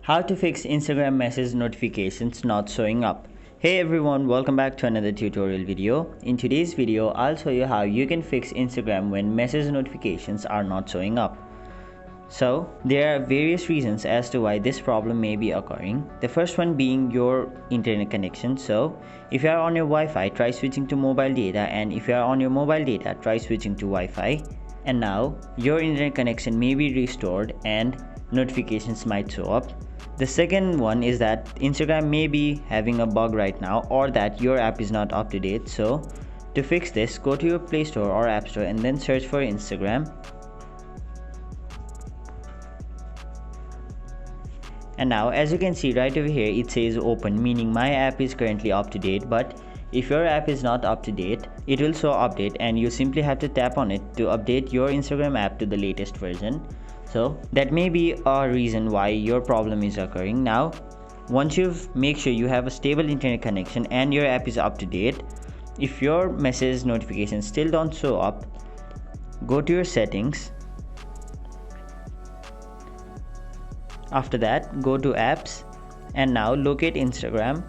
How to fix Instagram message notifications not showing up. Hey everyone, welcome back to another tutorial video. In today's video, I'll show you how you can fix Instagram when message notifications are not showing up. So, there are various reasons as to why this problem may be occurring. The first one being your internet connection. So, if you are on your Wi-Fi, try switching to mobile data, and if you are on your mobile data, try switching to Wi-Fi. And now, your internet connection may be restored and notifications might show up. The second one is that Instagram may be having a bug right now, or that your app is not up to date. So, to fix this, go to your Play Store or App Store and then search for Instagram. And now, as you can see right over here, it says open, meaning my app is currently up to date. But if your app is not up to date, it will show update and you simply have to tap on it to update your Instagram app to the latest version. So that may be a reason why your problem is occurring. Now, once you've make sure you have a stable internet connection and your app is up to date, if your message notifications still don't show up, go to your settings. After that, go to apps and now locate Instagram.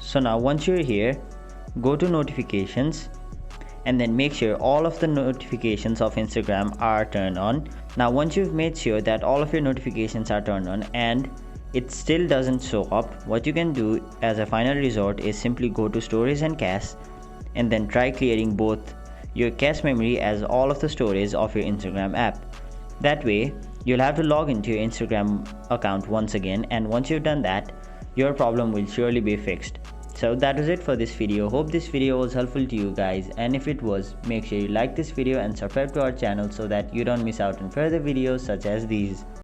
So now once you're here, go to notifications and then make sure all of the notifications of Instagram are turned on. Now once you've made sure that all of your notifications are turned on and it still doesn't show up, what you can do as a final resort is simply go to storage and cache and then try clearing both your cache memory as all of the storage of your Instagram app. That way you'll have to log into your Instagram account once again, and once you've done that, your problem will surely be fixed. So that was it for this video. Hope this video was helpful to you guys, and if it was, make sure you like this video and subscribe to our channel so that you don't miss out on further videos such as these.